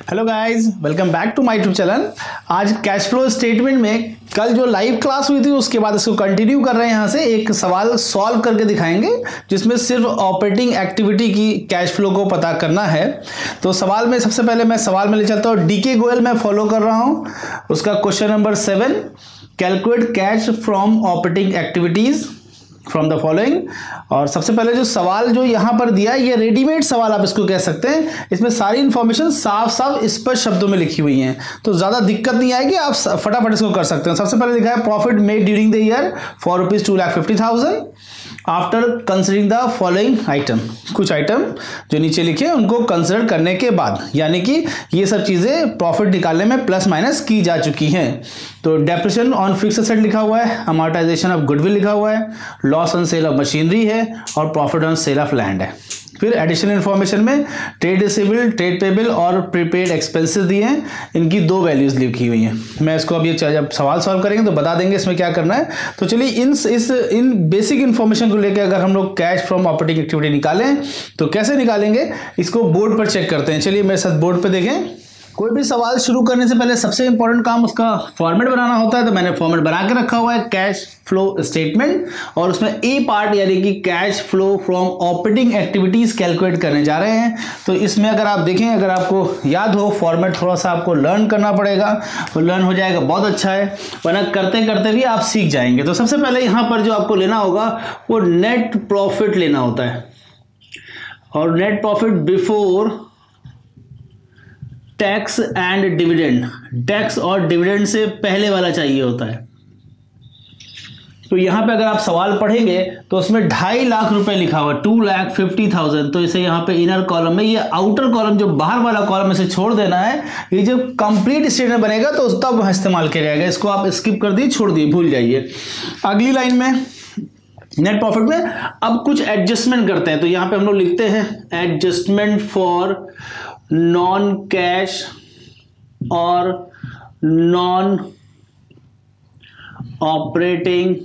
Hello guys, welcome back to my YouTube channel. आज cash flow statement में कल जो लाइव क्लास हुई थी उसके बाद इसको कंटिन्यू कर रहे हैं। यहाँ से एक सवाल सॉल्व करके दिखाएंगे जिसमें सिर्फ ऑपरेटिंग एक्टिविटी की कैश फ्लो को पता करना है। तो सवाल में सबसे पहले मैं सवाल में ले चलता हूँ। डीके गोयल मैं फॉलो कर रहा हूँ। उसका question number 7, calculate cash from operating activities from the following. और सबसे पहले जो सवाल जो यहाँ पर दिया है ये रेडीमेड सवाल आप इसको कह सकते हैं। इसमें सारी इन्फॉर्मेशन साफ साफ स्पष्ट शब्दों में लिखी हुई है, तो ज़्यादा दिक्कत नहीं आएगी, आप फटाफट इसको कर सकते हैं। सबसे पहले लिखा है profit made during the year for ₹2,50,000 after considering the following item. कुछ आइटम जो नीचे लिखे उनको कंसिडर करने के बाद, यानी कि ये सब चीज़ें प्रॉफिट निकालने में प्लस माइनस की जा चुकी हैं। तो डेप्रिसिएशन ऑन फिक्स्ड एसेट लिखा हुआ है, अमॉर्टाइजेशन ऑफ गुडविल लिखा हुआ है, loss on sale of machinery है और profit on sale of land है। फिर एडिशनल इन्फॉर्मेशन में ट्रेड रिसीवेबल, ट्रेड पेबल और प्रीपेड एक्सपेंसेस दिए हैं। इनकी 2 वैल्यूज लिखी हुई हैं। मैं इसको अब ये जब सवाल सॉल्व करेंगे तो बता देंगे इसमें क्या करना है। तो चलिए इन बेसिक इन्फॉर्मेशन को लेकर अगर हम लोग कैश फ्रॉम ऑपरेटिंग एक्टिविटी निकालें तो कैसे निकालेंगे, इसको बोर्ड पर चेक करते हैं। चलिए मेरे साथ बोर्ड पर देखें। कोई भी सवाल शुरू करने से पहले सबसे इंपॉर्टेंट काम उसका फॉर्मेट बनाना होता है। तो मैंने फॉर्मेट बना के रखा हुआ है कैश फ्लो स्टेटमेंट, और उसमें ए पार्ट यानी कि cash flow from operating activities calculate करने जा रहे हैं। तो इसमें अगर आप देखें, अगर आपको याद हो, फॉर्मेट थोड़ा सा आपको लर्न करना पड़ेगा, वो लर्न हो जाएगा बहुत अच्छा है, वरना करते करते भी आप सीख जाएंगे। तो सबसे पहले यहाँ पर जो आपको लेना होगा वो नेट प्रॉफिट लेना होता है, और net profit before tax and dividend. Tax और डिविडेंड से पहले वाला चाहिए होता है। तो यहां पे अगर आप सवाल पढ़ेंगे तो उसमें 2.5 लाख रुपए लिखा हुआ, 2,50,000। तो इसे यहां पे इनर कॉलम में, ये आउटर कॉलम जो बाहर वाला कॉलम इसे छोड़ देना है। ये जो कंप्लीट स्टेटमेंट बनेगा तो तब वहां इस्तेमाल किया जाएगा। इसको आप स्किप कर दिए, छोड़ दिए, भूल जाइए। अगली लाइन में नेट प्रॉफिट में अब कुछ एडजस्टमेंट करते हैं। तो यहां पे हम लोग लिखते हैं एडजस्टमेंट फॉर नॉन कैश और नॉन ऑपरेटिंग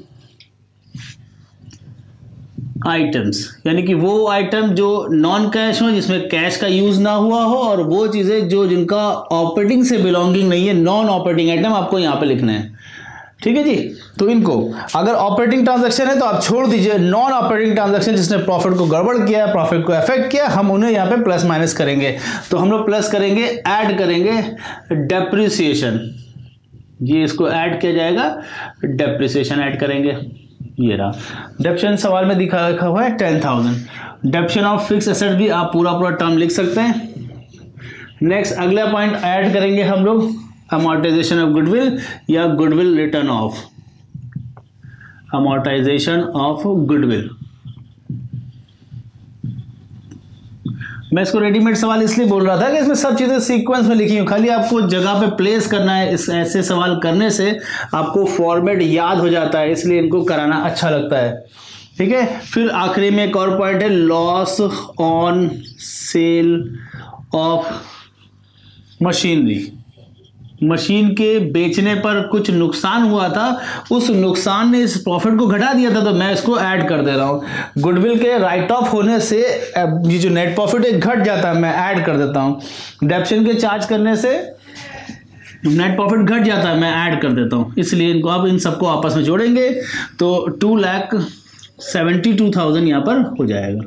आइटम्स, यानी कि वो आइटम जो नॉन कैश हो, जिसमें कैश का यूज ना हुआ हो, और वो चीजें जो जिनका ऑपरेटिंग से बिलोंगिंग नहीं है, नॉन ऑपरेटिंग आइटम आपको यहां पे लिखना है। ठीक है जी। तो इनको अगर ऑपरेटिंग ट्रांजैक्शन है तो आप छोड़ दीजिए। नॉन ऑपरेटिंग ट्रांजैक्शन जिसने प्रॉफिट को गड़बड़ किया है, प्रॉफिट को अफेक्ट किया, हम उन्हें यहाँ पे प्लस माइनस करेंगे। तो हम लोग प्लस करेंगे, ऐड करेंगे डेप्रिसिएशन। ये इसको ऐड किया जाएगा, डेप्रिसिएशन ऐड करेंगे। ये रहा डेप्रिसिएशन, सवाल में दिखा रखा हुआ है 10,000। डेप्रिसिएशन ऑफ फिक्स एसेट भी आप पूरा टर्म लिख सकते हैं। नेक्स्ट अगला पॉइंट ऐड करेंगे हम लोग अमॉर्टाइजेशन ऑफ गुडविल या goodwill return of, amortisation of goodwill. मैं इसको रेडीमेड सवाल इसलिए बोल रहा था कि इसमें सब चीजें सीक्वेंस में लिखी हूं, खाली आपको जगह पे प्लेस करना है। इस ऐसे सवाल करने से आपको फॉर्मेट याद हो जाता है, इसलिए इनको कराना अच्छा लगता है। ठीक है। फिर आखिरी में एक और पॉइंट है loss on sale of machinery. Machine के बेचने पर कुछ नुकसान हुआ था, उस नुकसान ने इस प्रॉफिट को घटा दिया था, तो मैं इसको ऐड कर दे रहा हूं। गुडविल के राइट ऑफ होने से ये जो नेट प्रॉफिट है घट जाता है, मैं ऐड कर देता हूं। डेप्रिसिएशन के चार्ज करने से नेट प्रॉफिट घट जाता है, मैं ऐड कर देता हूं। इसलिए इनको आप इन सबको आपस में जोड़ेंगे तो 2,72,000 यहां पर हो जाएगा।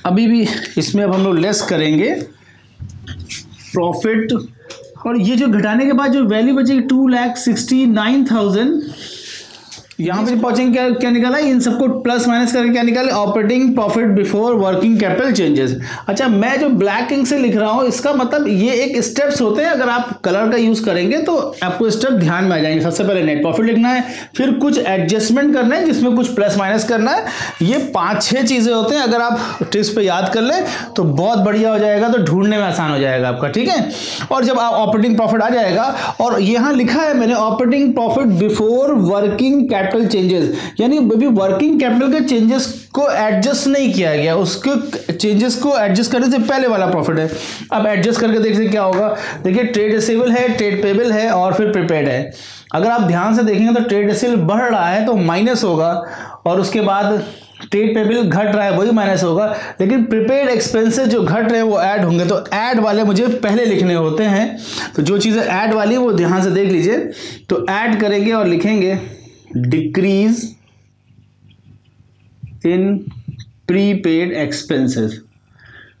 अभी भी इसमें अब हम लोग लेस करेंगे प्रॉफिट, और ये जो घटाने के बाद जो वैल्यू बचेगी 2,69,000, यहाँ पे पहुंचेंगे क्या निकाला, इन सबको प्लस माइनस करके क्या निकाले, operating profit before working capital changes. अच्छा, मैं जो ब्लैक इंक से लिख रहा हूँ इसका मतलब ये एक स्टेप्स होते हैं। अगर आप कलर का यूज करेंगे तो आपको स्टेप ध्यान में आ जाएंगे। सबसे पहले नेट प्रॉफिट लिखना है, फिर कुछ एडजस्टमेंट करना है जिसमें कुछ प्लस माइनस करना है। ये 5-6 चीजें होते हैं। अगर आप टिप्स पे याद कर लें तो बहुत बढ़िया हो जाएगा, तो ढूंढने में आसान हो जाएगा आपका। ठीक है। और जब आप ऑपरेटिंग प्रॉफिट आ जाएगा, और यहाँ लिखा है मैंने operating profit before working capital changes, यानी अभी वर्किंग कैपिटल के चेंजेस को एडजस्ट नहीं किया गया, उसके चेंजेस को एडजस्ट करने से पहले वाला प्रॉफिट है। अब एडजस्ट करके देखते क्या होगा। देखिए ट्रेड रिसीवेबल है, ट्रेड पेबल है और फिर प्रीपेड है। अगर आप ध्यान से देखेंगे तो ट्रेड रिसीवेबल बढ़ रहा है तो माइनस होगा, और उसके बाद ट्रेड पेबल घट रहा है वही माइनस होगा, लेकिन प्रीपेड एक्सपेंसेस जो घट रहे हैं वो ऐड होंगे। तो ऐड वाले मुझे पहले लिखने होते हैं, तो जो चीज़ें ऐड वाली है वो ध्यान से देख लीजिए। तो ऐड करेंगे और लिखेंगे डिक्रीज इन प्रीपेड एक्सपेंसेस।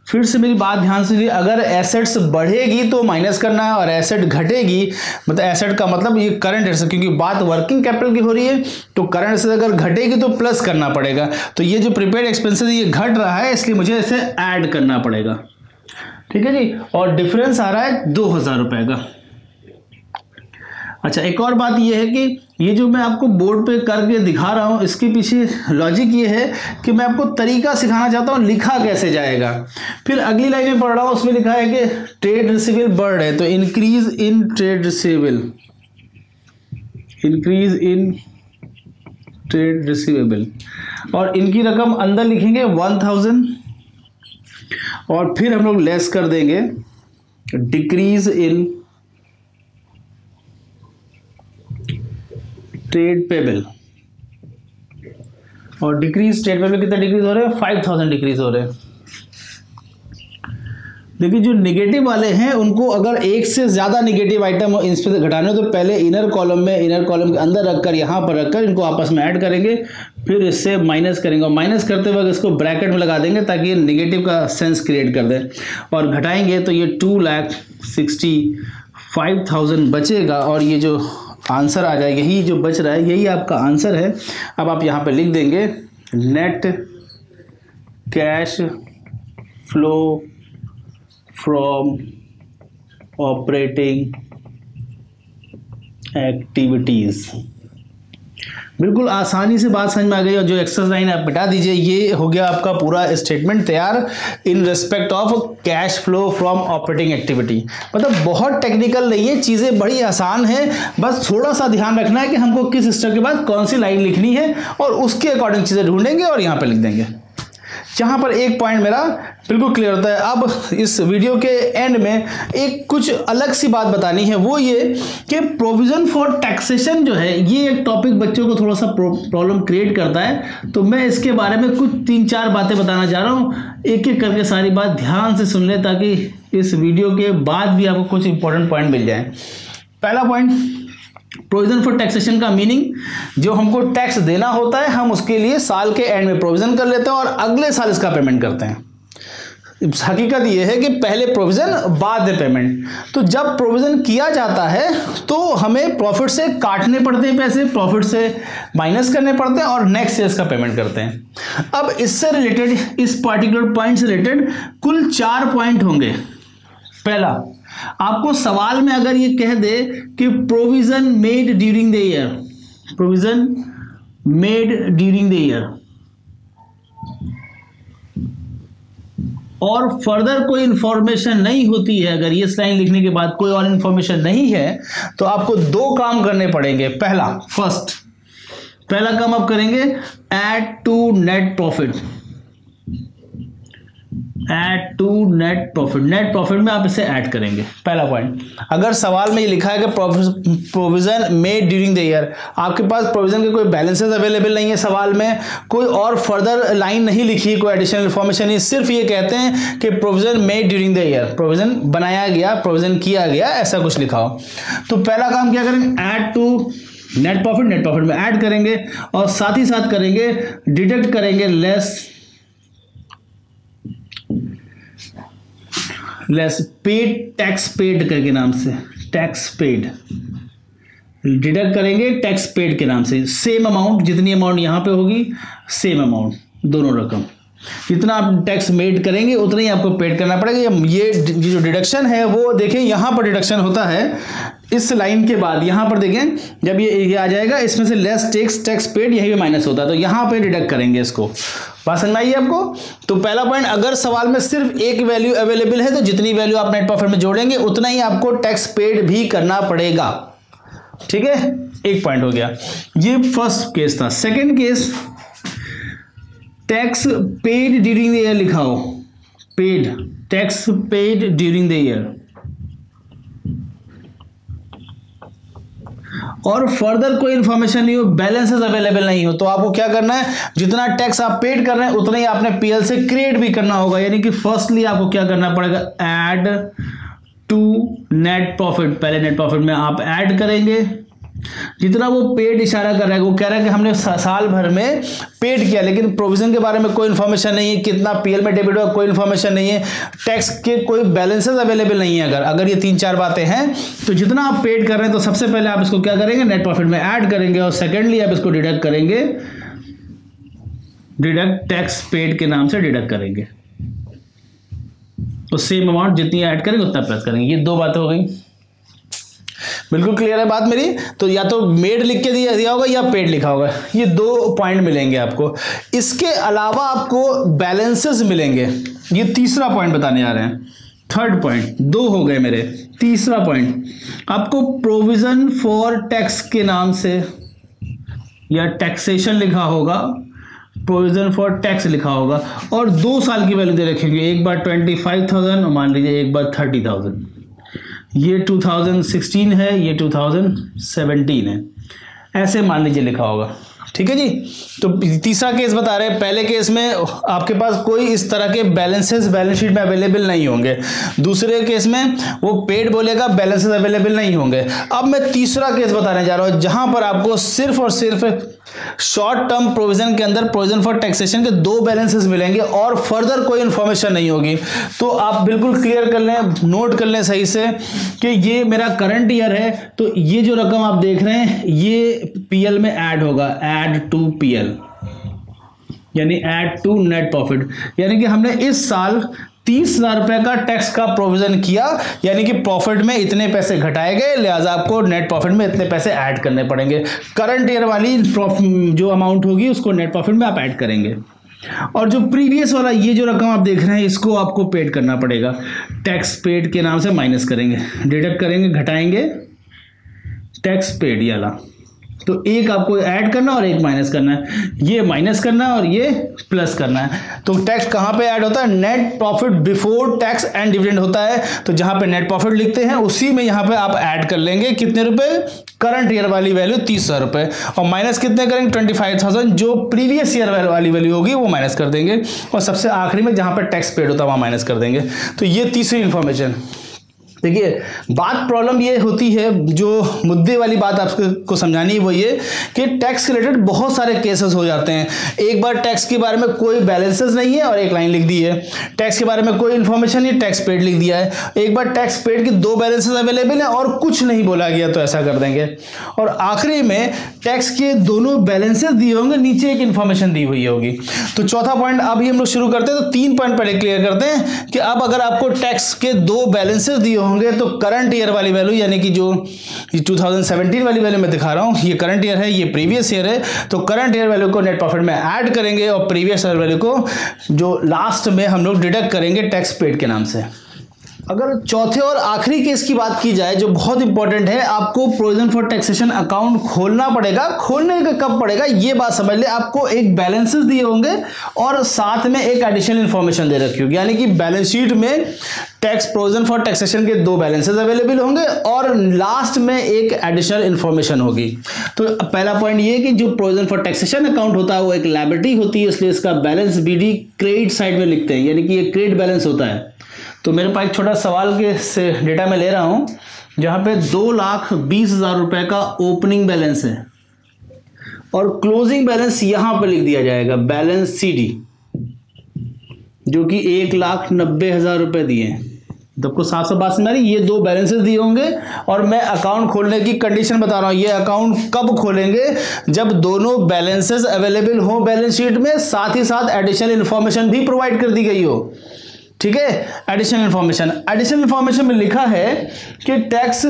फिर से मेरी बात ध्यान से लीजिए, अगर एसेट्स बढ़ेगी तो माइनस करना है और एसेट घटेगी, मतलब एसेट का मतलब ये करंट एसेट, क्योंकि बात वर्किंग कैपिटल की हो रही है तो करंट एसेट अगर घटेगी तो प्लस करना पड़ेगा। तो ये जो प्रीपेड एक्सपेंसेस ये घट रहा है इसलिए मुझे इसे ऐड करना पड़ेगा। ठीक है जी, और डिफरेंस आ रहा है 2000 रुपए का। अच्छा, एक और बात ये है कि ये जो मैं आपको बोर्ड पे करके दिखा रहा हूँ इसके पीछे लॉजिक ये है कि मैं आपको तरीका सिखाना चाहता हूँ लिखा कैसे जाएगा। फिर अगली लाइन में पढ़ रहा हूँ, उसमें लिखा है कि ट्रेड रिसीवेबल बढ़ रहे, तो increase in trade receivable, increase in trade receivable, और इनकी रकम अंदर लिखेंगे 1000 और फिर हम लोग लेस कर देंगे डिक्रीज इन ट्रेड पेबल। और डिक्रीज ट्रेड पेबल कितना डिक्रीज हो रहे हैं? 5000 डिक्रीज हो रहे हैं। देखिए जो नेगेटिव वाले हैं उनको अगर एक से ज्यादा नेगेटिव आइटम इसमें घटाने हो तो पहले इनर कॉलम में, इनर कॉलम के अंदर रखकर यहां पर रखकर इनको आपस में ऐड करेंगे, फिर इससे माइनस करेंगे और माइनस करते वक्त इसको ब्रैकेट में लगा देंगे ताकि ये नेगेटिव का सेंस क्रिएट कर दे, और घटाएंगे तो ये 2,65,000 बचेगा और ये जो आंसर आ जाएगा, यही जो बच रहा है यही आपका आंसर है। अब आप यहाँ पे लिख देंगे net cash flow from operating activities. बिल्कुल आसानी से बात समझ में आ गई, और जो एक्सरसाइज लाइन आप मिटा दीजिए, ये हो गया आपका पूरा स्टेटमेंट तैयार in respect of cash flow from operating activity. मतलब बहुत टेक्निकल नहीं है, चीज़ें बड़ी आसान है, बस थोड़ा सा ध्यान रखना है कि हमको किस स्टेप के बाद कौन सी लाइन लिखनी है और उसके अकॉर्डिंग चीज़ें ढूंढेंगे और यहाँ पर लिख देंगे। यहाँ पर एक पॉइंट मेरा बिल्कुल क्लियर होता है। अब इस वीडियो के एंड में एक कुछ अलग सी बात बतानी है, वो ये कि प्रोविजन फॉर टैक्सेशन जो है ये एक टॉपिक बच्चों को थोड़ा सा प्रॉब्लम क्रिएट करता है, तो मैं इसके बारे में कुछ 3-4 बातें बताना चाह रहा हूँ। एक एक करके सारी बात ध्यान से सुन ले ताकि इस वीडियो के बाद भी आपको कुछ इंपॉर्टेंट पॉइंट मिल जाए। पहला पॉइंट, प्रोविजन फॉर टैक्सेशन का मीनिंग, जो हमको टैक्स देना होता है हम उसके लिए साल के एंड में प्रोविजन कर लेते हैं और अगले साल इसका पेमेंट करते हैं। हकीकत यह है कि पहले प्रोविजन बाद पेमेंट। तो जब प्रोविजन किया जाता है तो हमें प्रॉफिट से काटने पड़ते हैं पैसे, प्रॉफिट से माइनस करने पड़ते हैं और नेक्स्ट ईयर का पेमेंट करते हैं। अब इससे रिलेटेड, इस पार्टिकुलर पॉइंट से रिलेटेड कुल 4 पॉइंट होंगे। पहला, आपको सवाल में अगर ये कह दे कि provision made during the year, provision made during the year, और फर्दर कोई इंफॉर्मेशन नहीं होती है, अगर ये लाइन लिखने के बाद कोई और इंफॉर्मेशन नहीं है तो आपको 2 काम करने पड़ेंगे। पहला, पहला काम आप करेंगे add to net profit, add to net profit. Net profit में आप इसे ऐड करेंगे। पहला पॉइंट, अगर सवाल में ये लिखा है कि provision made during the year, आपके पास प्रोविजन के कोई बैलेंसेस अवेलेबल नहीं है, सवाल में कोई और फर्दर लाइन नहीं लिखी है, कोई एडिशनल इन्फॉर्मेशन नहीं, सिर्फ ये कहते हैं कि provision made during the year, provision बनाया गया, प्रोविजन किया गया, ऐसा कुछ लिखा हो, तो पहला काम क्या करेंगे, add to net profit, net profit में ऐड करेंगे और साथ ही साथ करेंगे डिडक्ट करेंगे लेस पेड, टैक्स पेड करके नाम से, टैक्स पेड डिडक्ट करेंगे टैक्स पेड के नाम से। सेम अमाउंट, जितनी अमाउंट यहाँ पे होगी सेम अमाउंट, दोनों रकम, जितना आप टैक्स मेड करेंगे उतना ही आपको पेड करना पड़ेगा। ये जो डिडक्शन है वो देखें यहाँ पर डिडक्शन होता है इस लाइन के बाद, यहाँ पर देखें जब ये आ जाएगा इसमें से लेस टैक्स पेड, यही भी माइनस होता है, तो यहाँ पे डिडक्ट करेंगे इसको। बात समझ में आई आपको? तो पहला पॉइंट, अगर सवाल में सिर्फ एक वैल्यू अवेलेबल है तो जितनी वैल्यू आप नेट प्रॉफिट में जोड़ेंगे उतना ही आपको टैक्स पेड भी करना पड़ेगा। ठीक है, एक पॉइंट हो गया, ये फर्स्ट केस था। Second case, tax paid during the year लिखा हो, paid, tax paid during the year, और फर्दर कोई इन्फॉर्मेशन नहीं हो, बैलेंसेस अवेलेबल नहीं हो, तो आपको क्या करना है, जितना टैक्स आप पेड कर रहे हैं उतना ही आपने पीएल से क्रिएट भी करना होगा। यानी कि फर्स्टली आपको क्या करना पड़ेगा, ऐड टू नेट प्रॉफिट। पहले नेट प्रॉफिट में आप ऐड करेंगे जितना वो पेड इशारा कर रहा है, वो कह रहा है कि हमने साल भर में पेड किया, लेकिन प्रोविजन के बारे में कोई इन्फॉर्मेशन नहीं है, कितना पीएल में डेबिट हुआ कोई इन्फॉर्मेशन नहीं है, टैक्स के कोई बैलेंसेस अवेलेबल नहीं है। अगर ये 3-4 बातें हैं तो जितना आप पेड कर रहे हैं तो सबसे पहले आप इसको क्या करेंगे, नेट प्रॉफिट में ऐड करेंगे, और सेकेंडली आप इसको डिडक्ट करेंगे, डिडक्ट टैक्स पेड के नाम से डिडक्ट करेंगे। तो सेम अमाउंट जितनी ऐड करेंगे उतना प्लस करेंगे। ये 2 बातें हो गई, बिल्कुल क्लियर है बात मेरी। तो या तो मेड लिख के दिया होगा या पेड लिखा होगा, ये 2 पॉइंट मिलेंगे आपको। इसके अलावा आपको बैलेंसेस मिलेंगे, ये तीसरा पॉइंट बताने आ रहे हैं। थर्ड पॉइंट, 2 हो गए मेरे। तीसरा पॉइंट, आपको प्रोविजन फॉर टैक्स के नाम से या टैक्सेशन लिखा होगा, प्रोविजन फॉर टैक्स लिखा होगा, और 2 साल की वैल्यू दे रखेंगे, एक बार 25,000 और मान लीजिए एक बार 30,000। ये 2016 है, ये 2017 है, ऐसे मान लीजिए लिखा होगा। ठीक है जी। तो तीसरा केस बता रहे हैं, पहले केस में आपके पास कोई इस तरह के बैलेंसेस बैलेंस शीट में अवेलेबल नहीं होंगे, दूसरे केस में वो पेड बोलेगा बैलेंसेस अवेलेबल नहीं होंगे। अब मैं तीसरा केस बताने जा रहा हूं जहां पर आपको सिर्फ और सिर्फ शॉर्ट टर्म प्रोविजन के अंदर प्रोविजन फॉर टैक्सेशन के 2 बैलेंसेस मिलेंगे और फर्दर कोई इंफॉर्मेशन नहीं होगी। तो आप बिल्कुल क्लियर कर लें, नोट कर लें सही से कि ये मेरा करंट ईयर है, तो ये जो रकम आप देख रहे हैं ये पीएल में ऐड होगा, ऐड टू पीएल, यानी ऐड टू नेट प्रॉफिट। यानी कि हमने इस साल 30,000 रुपए का टैक्स का प्रोविजन किया, यानी कि प्रॉफिट में इतने पैसे घटाए गए, लिहाजा आपको नेट प्रॉफिट में इतने पैसे ऐड करने पड़ेंगे। करंट ईयर वाली जो अमाउंट होगी उसको नेट प्रॉफिट में आप ऐड करेंगे, और जो प्रीवियस वाला ये जो रकम आप देख रहे हैं इसको आपको पेड करना पड़ेगा, टैक्स पेड के नाम से माइनस करेंगे, डिडक्ट करेंगे, घटाएंगे, टैक्स पेड ये वाला। तो एक आपको ऐड करना और एक माइनस करना है, ये माइनस करना है और ये प्लस करना है। तो टैक्स कहाँ पे ऐड होता है, net profit before tax and dividend होता है। तो जहां पे नेट प्रॉफिट लिखते हैं उसी में यहां पे आप ऐड कर लेंगे कितने रुपए, करंट ईयर वाली वैल्यू 30,000 रुपए, और माइनस कितने करेंगे 25,000, जो प्रीवियस ईयर वाली वैल्यू होगी वो माइनस कर देंगे, और सबसे आखिरी में जहां पर टैक्स पेड होता है वहां माइनस कर देंगे। तो ये तीसरी इंफॉर्मेशन। देखिए बात प्रॉब्लम ये होती है, जो मुद्दे वाली बात आपको समझानी है वो ये कि टैक्स रिलेटेड बहुत सारे केसेस हो जाते हैं। एक बार टैक्स के बारे में कोई बैलेंसेस नहीं है और एक लाइन लिख दी है, टैक्स के बारे में कोई इन्फॉर्मेशन नहीं, टैक्स पेड लिख दिया है। एक बार टैक्स पेड के 2 बैलेंसेस अवेलेबल है और कुछ नहीं बोला गया तो ऐसा कर देंगे, और आखिरी में टैक्स के दोनों बैलेंसेस दिए होंगे, नीचे एक इन्फॉर्मेशन दी हुई होगी। तो चौथा पॉइंट अभी हम लोग शुरू करते हैं। तो 3 पॉइंट पहले क्लियर करते हैं कि अब अगर आपको टैक्स के 2 बैलेंसेस दिए होंगे तो करंट ईयर वाली वैल्यू, यानी कि जो 2017 वाली वैल्यू मैं दिखा रहा हूं, ये करंट ईयर है, ये प्रीवियस ईयर है, तो करंट ईयर वैल्यू को नेट प्रॉफिट में ऐड करेंगे और प्रीवियस ईयर वैल्यू को जो लास्ट में हम लोग डिडक्ट करेंगे टैक्स पेड के नाम से। अगर चौथे और आखिरी केस की बात की जाए जो बहुत इंपॉर्टेंट है, आपको प्रोविजन फॉर टैक्सेशन अकाउंट खोलना पड़ेगा। खोलने का कब पड़ेगा ये बात समझ ले, आपको एक बैलेंसेस दिए होंगे और साथ में एक एडिशनल इंफॉर्मेशन दे रखी होगी, यानी कि बैलेंस शीट में टैक्स प्रोविजन फॉर टैक्सेशन के 2 बैलेंसेस अवेलेबल होंगे और लास्ट में एक एडिशनल इंफॉर्मेशन होगी। तो पहला पॉइंट ये कि जो प्रोविजन फॉर टैक्सेशन अकाउंट होता है वो एक लायबिलिटी होती है, इसलिए इसका बैलेंस बीडी क्रेडिट साइड में लिखते हैं, यानी कि ये क्रेडिट बैलेंस होता है। तो मेरे पास एक छोटा सवाल के से डेटा में ले रहा हूं जहां पे 2,20,000 रुपए का ओपनिंग बैलेंस है और क्लोजिंग बैलेंस यहां पे लिख दिया जाएगा, बैलेंस सीडी, जो कि 1,90,000 रुपए दिए हैं। तो आपको साफ साफ बात समझ आ रही, ये 2 बैलेंसेस दिए होंगे और मैं अकाउंट खोलने की कंडीशन बता रहा हूं। ये अकाउंट कब खोलेंगे, जब दोनों बैलेंसेस अवेलेबल हो बैलेंस शीट में, साथ ही साथ एडिशनल इंफॉर्मेशन भी प्रोवाइड कर दी गई हो। ठीक है, एडिशनल इंफॉर्मेशन में लिखा है कि tax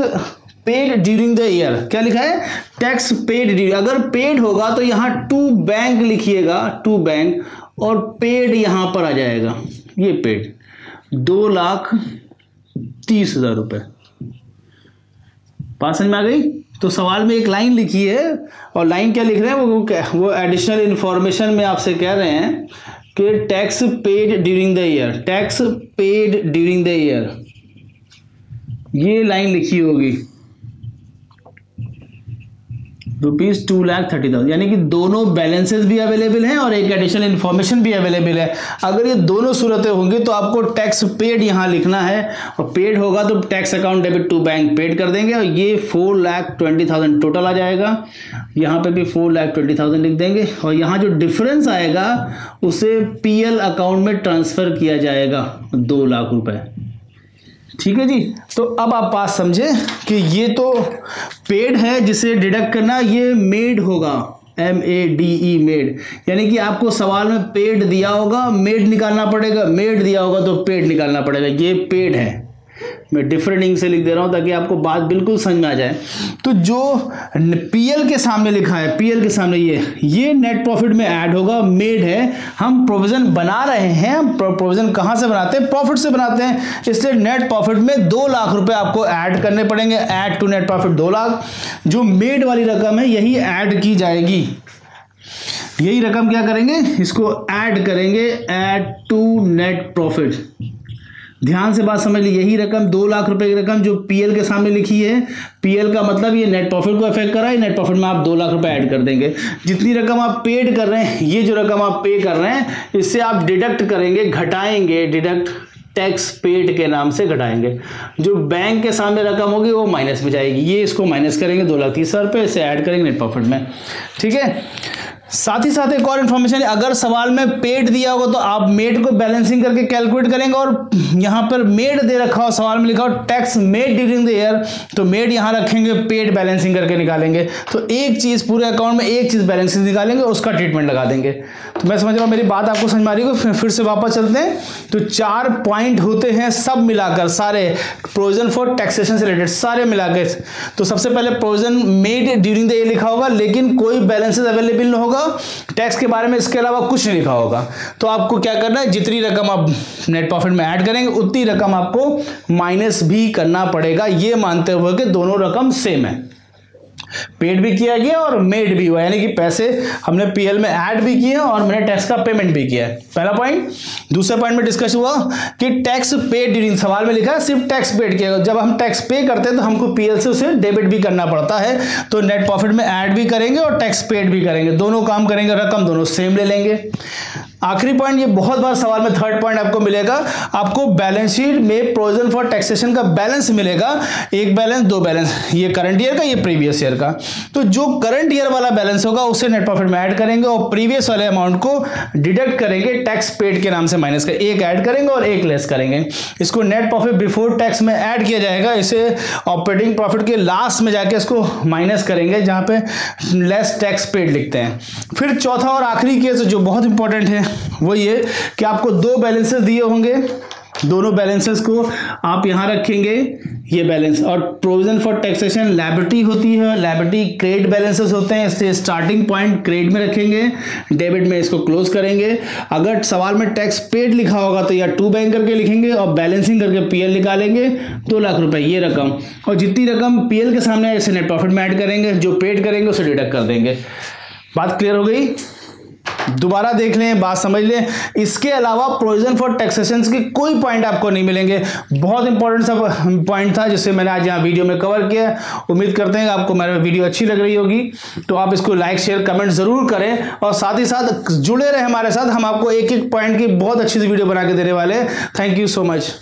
paid during the year, क्या लिखा है, टैक्स पेड ड्यूरिंग। अगर पेड होगा तो यहां टू बैंक लिखिएगा, टू बैंक, और पेड यहां पर आ जाएगा, ये पेड 2,30,000 रुपए। बात समझ में आ गई। तो सवाल में एक लाइन लिखी है और लाइन क्या लिख रहे हैं, वो एडिशनल इंफॉर्मेशन में आपसे कह रहे हैं कि tax paid during the year, tax paid during the year, ये लाइन लिखी होगी। ₹2,30,000, यानी कि दोनों बैलेंसेस भी अवेलेबल हैं और एक एडिशनल इन्फॉर्मेशन भी अवेलेबल है। अगर ये दोनों सूरतें होंगी तो आपको टैक्स पेड यहाँ लिखना है, और पेड होगा तो tax account debit to bank paid कर देंगे, और ये 4,20,000 टोटल आ जाएगा। यहाँ पे भी 4,20,000 लिख देंगे, और यहाँ जो डिफरेंस आएगा उसे पीएल अकाउंट में ट्रांसफर किया जाएगा 2 लाख रुपए। ठीक है जी। तो अब आप बात समझे कि ये तो पेड है जिसे डिडक्ट करना, ये मेड होगा, MADE मेड, यानी कि आपको सवाल में पेड दिया होगा, मेड निकालना पड़ेगा, मेड दिया होगा तो पेड निकालना पड़ेगा, ये पेड है। मैं डिफरेंट इंक से लिख दे रहा हूं ताकि आपको बात बिल्कुल समझ में आ जाए। तो जो पीएल के सामने लिखा है, पीएल के सामने ये नेट प्रॉफिट में ऐड होगा, मेड है। हम प्रोविजन बना रहे हैं, हम प्रोविजन कहां से बनाते हैं? प्रॉफिट से बनाते हैं, इसलिए नेट प्रॉफिट में 2 लाख रुपए आपको ऐड करने पड़ेंगे। Add to net profit 2 lakh. जो मेड वाली रकम है यही ऐड की जाएगी, यही रकम क्या करेंगे, इसको ऐड करेंगे, ऐड टू नेट प्रॉफिट। ध्यान से बात समझ ली, यही रकम 2 लाख रुपए की रकम जो पीएल के सामने लिखी है, पीएल का मतलब ये नेट प्रॉफिट को अफेक्ट कर रहा है, नेट प्रॉफिट में आप 2 लाख रुपए ऐड कर देंगे। जितनी रकम आप पेड कर रहे हैं, ये जो रकम आप पे कर रहे हैं, इससे आप डिडक्ट करेंगे, घटाएंगे, डिडक्ट टैक्स पेड के नाम से घटाएंगे। जो बैंक के सामने रकम होगी वो माइनस में जाएगी, ये इसको माइनस करेंगे 2,30,000 रुपये, इसे ऐड करेंगे नेट प्रॉफिट में। ठीक है। साथ ही साथ एक और इन्फॉर्मेशन, अगर सवाल में पेड दिया होगा तो आप मेड को बैलेंसिंग करके कैलकुलेट करेंगे, और यहां पर मेड दे रखा हो, सवाल में लिखा हो tax made during the year, तो मेड यहां रखेंगे, पेड बैलेंसिंग करके निकालेंगे। तो एक चीज पूरे अकाउंट में एक चीज बैलेंसिंग निकालेंगे, उसका ट्रीटमेंट लगा देंगे। तो मैं समझ रहा हूं मेरी बात आपको समझ में आ रही है। फिर से वापस चलते हैं। तो 4 पॉइंट होते हैं सब मिलाकर, सारे प्रोविजन फॉर टैक्सेशन से रिलेटेड सारे मिलाकर। तो सबसे पहले provision made during the year लिखा होगा, लेकिन कोई बैलेंसेस अवेलेबल नहीं होगा टैक्स के बारे में, इसके अलावा कुछ नहीं लिखा होगा। तो आपको क्या करना है, जितनी रकम आप नेट प्रॉफिट में ऐड करेंगे उतनी रकम आपको माइनस भी करना पड़ेगा, ये मानते हुए कि दोनों रकम सेम है। पेड भी किया गया और मेड भी हुआ, यानी कि पैसे हमने पीएल में ऐड भी किए और मैंने टैक्स का पेमेंट भी किया है। पहला पॉइंट। दूसरे पॉइंट में डिस्कस हुआ कि टैक्स पेड ड्यूरिंग, सवाल में लिखा है सिर्फ टैक्स पेड किया। जब हम टैक्स पे करते हैं तो हमको पीएल से उसे डेबिट भी करना पड़ता है, तो नेट प्रॉफिट में ऐड भी करेंगे और टैक्स पेड भी करेंगे, दोनों काम करेंगे, रकम दोनों सेम ले लेंगे। आखिरी पॉइंट, ये बहुत बार सवाल में थर्ड पॉइंट आपको मिलेगा, आपको बैलेंस शीट में प्रोविजन फॉर टैक्सेशन का बैलेंस मिलेगा, एक बैलेंस, 2 बैलेंस, ये करंट ईयर का, ये प्रीवियस ईयर का। तो जो करंट ईयर वाला बैलेंस होगा उसे नेट प्रॉफिट में ऐड करेंगे और प्रीवियस वाले अमाउंट को डिडक्ट करेंगे, टैक्स पेड के नाम से माइनस कर, एक ऐड करेंगे और एक लेस करेंगे। इसको नेट प्रॉफिट बिफोर टैक्स में ऐड किया जाएगा, इसे ऑपरेटिंग प्रॉफिट के लास्ट में जाके इसको माइनस करेंगे, जहां पे लेस टैक्स पेड लिखते हैं। फिर चौथा और आखिरी केस जो बहुत इंपॉर्टेंट है वो ये कि आपको 2 बैलेंसेस दिए होंगे, दोनों बैलेंसेस को आप यहां रखेंगे, ये बैलेंस, और प्रोविजन फॉर टैक्सेशन लायबिलिटी होती है, लायबिलिटी क्रेडिट बैलेंसेस होते हैं, इसलिए स्टार्टिंग पॉइंट क्रेडिट में रखेंगे, डेबिट में इसको क्लोज करेंगे। अगर सवाल में टैक्स पेड लिखा होगा तो या टू बैंक करके लिखेंगे और बैलेंसिंग करके पीएल निकालेंगे, 2 लाख रुपए ये रकम, और जितनी रकम पीएल के सामने है इसे नेट प्रॉफिट में ऐड करेंगे, जो पेड करेंगे उसे डिडक्ट कर देंगे। बात क्लियर हो गई? दोबारा देख लें, बात समझ लें। इसके अलावा प्रोविजन फॉर टैक्सेशन के कोई पॉइंट आपको नहीं मिलेंगे। बहुत इंपॉर्टेंट सा पॉइंट था जिससे मैंने आज यहाँ वीडियो में कवर किया। उम्मीद करते हैं कि आपको मेरी वीडियो अच्छी लग रही होगी, तो आप इसको लाइक शेयर कमेंट जरूर करें और साथ ही साथ जुड़े रहे हमारे साथ। हम आपको एक एक पॉइंट की बहुत अच्छी सी वीडियो बना के देने वाले हैं। Thank you so much.